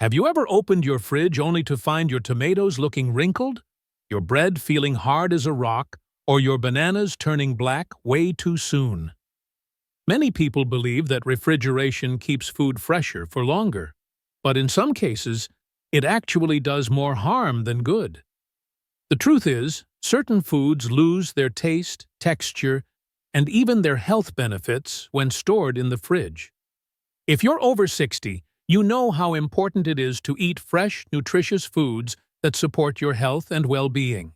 Have you ever opened your fridge only to find your tomatoes looking wrinkled, your bread feeling hard as a rock, or your bananas turning black way too soon? Many people believe that refrigeration keeps food fresher for longer, but in some cases, it actually does more harm than good. The truth is, certain foods lose their taste, texture, and even their health benefits when stored in the fridge. If you're over 60, you know how important it is to eat fresh, nutritious foods that support your health and well-being.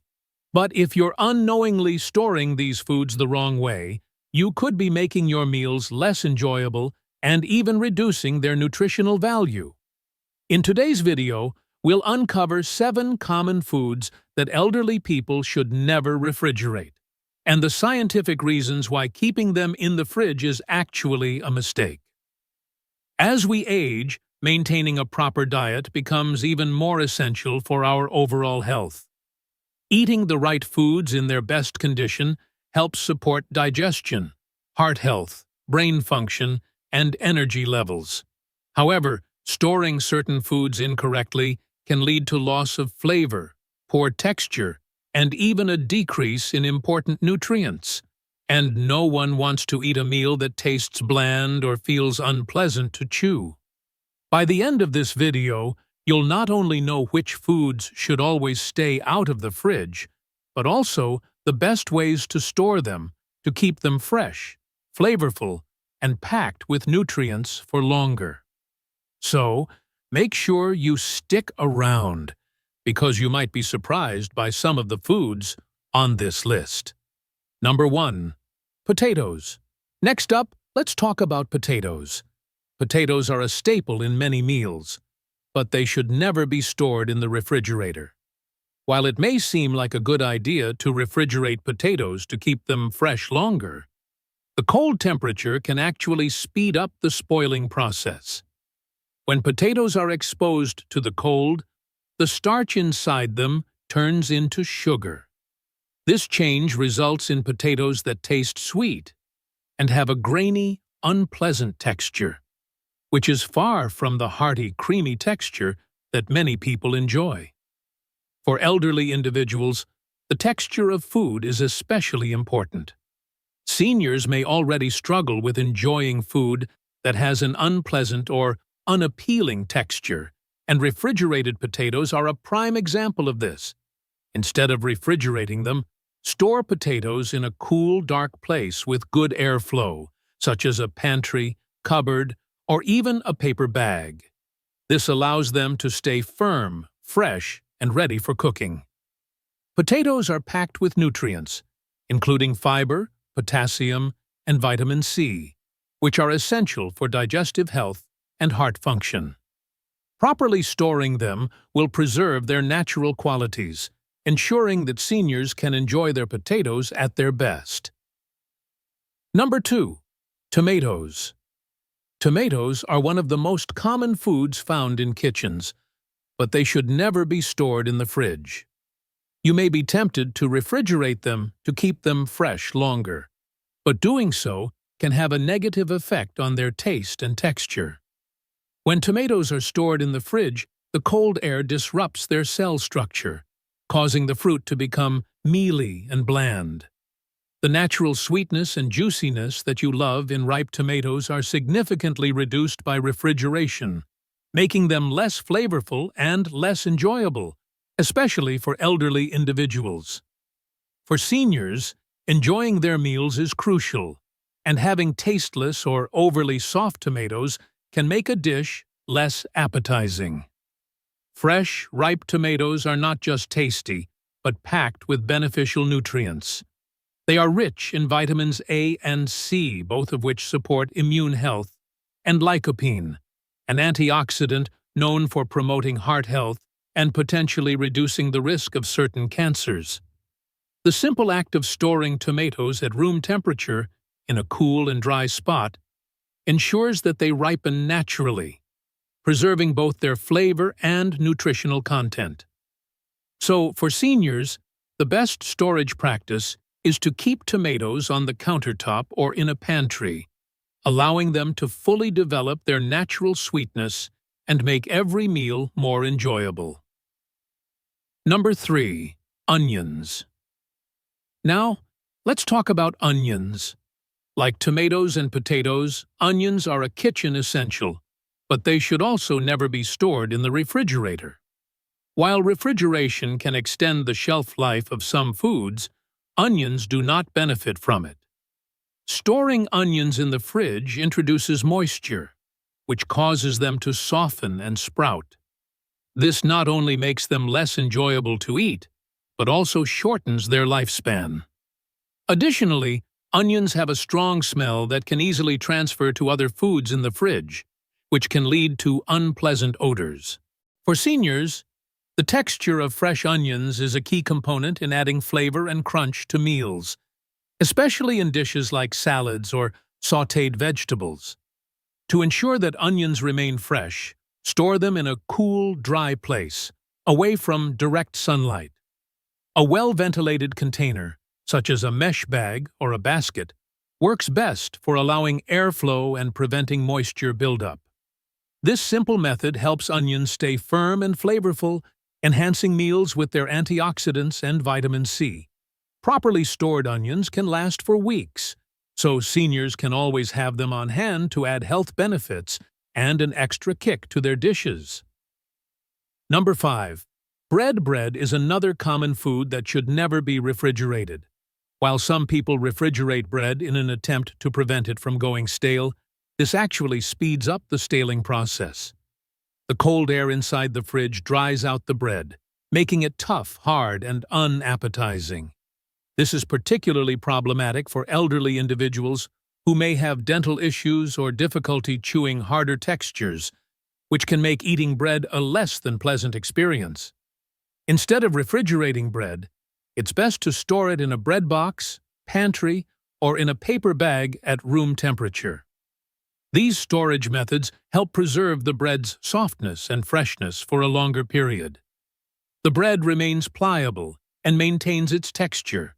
But if you're unknowingly storing these foods the wrong way, you could be making your meals less enjoyable and even reducing their nutritional value. In today's video, we'll uncover 7 common foods that elderly people should never refrigerate, and the scientific reasons why keeping them in the fridge is actually a mistake. As we age, maintaining a proper diet becomes even more essential for our overall health. Eating the right foods in their best condition helps support digestion, heart health, brain function, and energy levels. However, storing certain foods incorrectly can lead to loss of flavor, poor texture, and even a decrease in important nutrients. And no one wants to eat a meal that tastes bland or feels unpleasant to chew. By the end of this video, you'll not only know which foods should always stay out of the fridge, but also the best ways to store them to keep them fresh, flavorful, and packed with nutrients for longer. So, make sure you stick around, because you might be surprised by some of the foods on this list. Number 1. Potatoes. Next up, let's talk about potatoes. Potatoes are a staple in many meals, but they should never be stored in the refrigerator. While it may seem like a good idea to refrigerate potatoes to keep them fresh longer, the cold temperature can actually speed up the spoiling process. When potatoes are exposed to the cold, the starch inside them turns into sugar. This change results in potatoes that taste sweet and have a grainy, unpleasant texture, which is far from the hearty, creamy texture that many people enjoy. For elderly individuals, the texture of food is especially important. Seniors may already struggle with enjoying food that has an unpleasant or unappealing texture, and refrigerated potatoes are a prime example of this. Instead of refrigerating them, store potatoes in a cool, dark place with good airflow, such as a pantry, cupboard, or even a paper bag. This allows them to stay firm, fresh, and ready for cooking. Potatoes are packed with nutrients, including fiber, potassium, and vitamin C, which are essential for digestive health and heart function. Properly storing them will preserve their natural qualities, ensuring that seniors can enjoy their potatoes at their best. Number 2. Tomatoes. Tomatoes are one of the most common foods found in kitchens, but they should never be stored in the fridge. You may be tempted to refrigerate them to keep them fresh longer, but doing so can have a negative effect on their taste and texture. When tomatoes are stored in the fridge, the cold air disrupts their cell structure, causing the fruit to become mealy and bland. The natural sweetness and juiciness that you love in ripe tomatoes are significantly reduced by refrigeration, making them less flavorful and less enjoyable, especially for elderly individuals. For seniors, enjoying their meals is crucial, and having tasteless or overly soft tomatoes can make a dish less appetizing. Fresh, ripe tomatoes are not just tasty, but packed with beneficial nutrients. They are rich in vitamins A and C, both of which support immune health, and lycopene, an antioxidant known for promoting heart health and potentially reducing the risk of certain cancers. The simple act of storing tomatoes at room temperature in a cool and dry spot ensures that they ripen naturally, preserving both their flavor and nutritional content. So, for seniors, the best storage practice is to keep tomatoes on the countertop or in a pantry, allowing them to fully develop their natural sweetness and make every meal more enjoyable. Number 3. Onions. Now, let's talk about onions. Like tomatoes and potatoes, onions are a kitchen essential, but they should also never be stored in the refrigerator. While refrigeration can extend the shelf life of some foods, onions do not benefit from it. Storing onions in the fridge introduces moisture, which causes them to soften and sprout. This not only makes them less enjoyable to eat, but also shortens their lifespan. Additionally, onions have a strong smell that can easily transfer to other foods in the fridge, which can lead to unpleasant odors. For seniors, the texture of fresh onions is a key component in adding flavor and crunch to meals, especially in dishes like salads or sautéed vegetables. To ensure that onions remain fresh, store them in a cool, dry place, away from direct sunlight. A well-ventilated container, such as a mesh bag or a basket, works best for allowing airflow and preventing moisture buildup. This simple method helps onions stay firm and flavorful, enhancing meals with their antioxidants and vitamin C. Properly stored onions can last for weeks, so seniors can always have them on hand to add health benefits and an extra kick to their dishes. Number 5. Bread is another common food that should never be refrigerated. While some people refrigerate bread in an attempt to prevent it from going stale, this actually speeds up the staling process. The cold air inside the fridge dries out the bread, making it tough, hard, and unappetizing. This is particularly problematic for elderly individuals who may have dental issues or difficulty chewing harder textures, which can make eating bread a less than pleasant experience. Instead of refrigerating bread, it's best to store it in a bread box, pantry, or in a paper bag at room temperature. These storage methods help preserve the bread's softness and freshness for a longer period. The bread remains pliable and maintains its texture,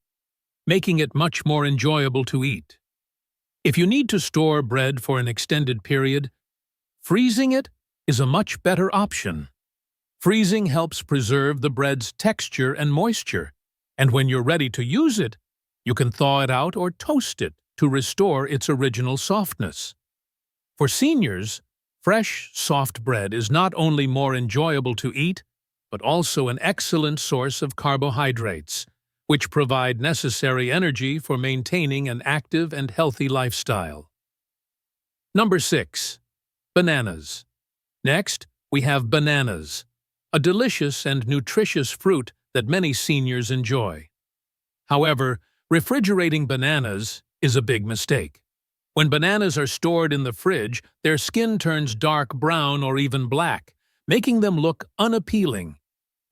making it much more enjoyable to eat. If you need to store bread for an extended period, freezing it is a much better option. Freezing helps preserve the bread's texture and moisture, and when you're ready to use it, you can thaw it out or toast it to restore its original softness. For seniors, fresh, soft bread is not only more enjoyable to eat, but also an excellent source of carbohydrates, which provide necessary energy for maintaining an active and healthy lifestyle. Number 6. Bananas. Next, we have bananas, a delicious and nutritious fruit that many seniors enjoy. However, refrigerating bananas is a big mistake. When bananas are stored in the fridge, their skin turns dark brown or even black, making them look unappealing.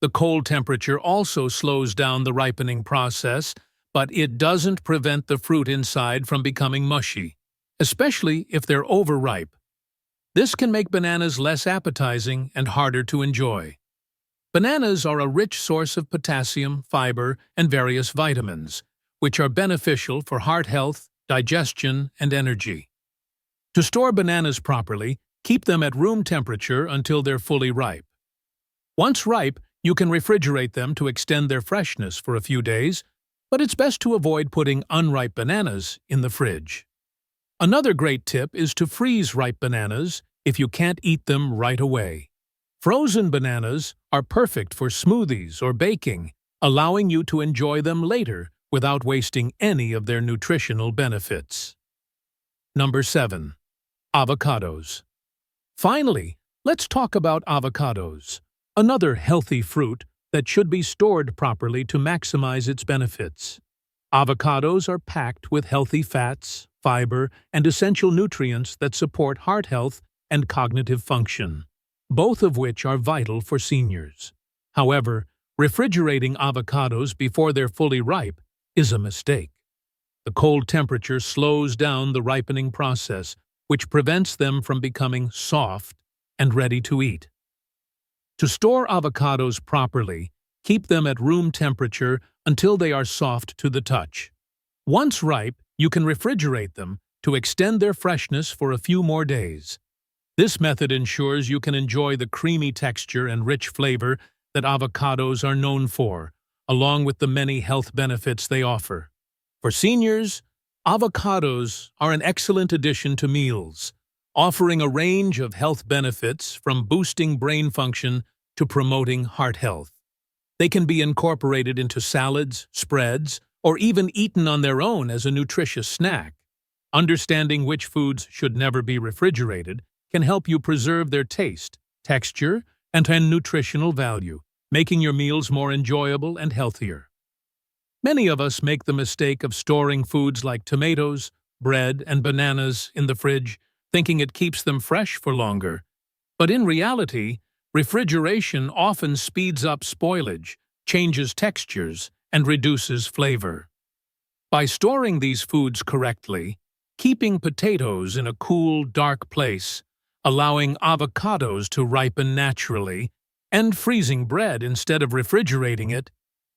The cold temperature also slows down the ripening process, but it doesn't prevent the fruit inside from becoming mushy, especially if they're overripe. This can make bananas less appetizing and harder to enjoy. Bananas are a rich source of potassium, fiber, and various vitamins, which are beneficial for heart health, digestion, and energy. To store bananas properly, keep them at room temperature until they're fully ripe. Once ripe, you can refrigerate them to extend their freshness for a few days, but it's best to avoid putting unripe bananas in the fridge. Another great tip is to freeze ripe bananas if you can't eat them right away. Frozen bananas are perfect for smoothies or baking, allowing you to enjoy them later without wasting any of their nutritional benefits. Number 7. Avocados. Finally, let's talk about avocados, another healthy fruit that should be stored properly to maximize its benefits. Avocados are packed with healthy fats, fiber, and essential nutrients that support heart health and cognitive function, both of which are vital for seniors. However, refrigerating avocados before they're fully ripe is a mistake. The cold temperature slows down the ripening process, which prevents them from becoming soft and ready to eat. To store avocados properly, keep them at room temperature until they are soft to the touch. Once ripe, you can refrigerate them to extend their freshness for a few more days. This method ensures you can enjoy the creamy texture and rich flavor that avocados are known for, along with the many health benefits they offer. For seniors, avocados are an excellent addition to meals, offering a range of health benefits from boosting brain function to promoting heart health. They can be incorporated into salads, spreads, or even eaten on their own as a nutritious snack. Understanding which foods should never be refrigerated can help you preserve their taste, texture, and nutritional value, making your meals more enjoyable and healthier. Many of us make the mistake of storing foods like tomatoes, bread, and bananas in the fridge, thinking it keeps them fresh for longer. But in reality, refrigeration often speeds up spoilage, changes textures, and reduces flavor. By storing these foods correctly, keeping potatoes in a cool, dark place, allowing avocados to ripen naturally, and freezing bread instead of refrigerating it,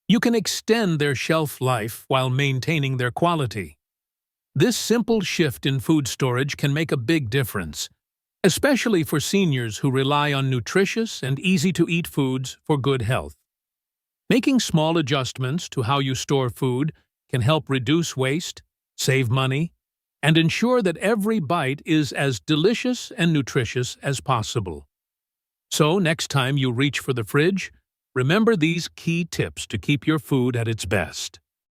you can extend their shelf life while maintaining their quality. This simple shift in food storage can make a big difference, especially for seniors who rely on nutritious and easy-to-eat foods for good health. Making small adjustments to how you store food can help reduce waste, save money, and ensure that every bite is as delicious and nutritious as possible. So, next time you reach for the fridge, remember these key tips to keep your food at its best.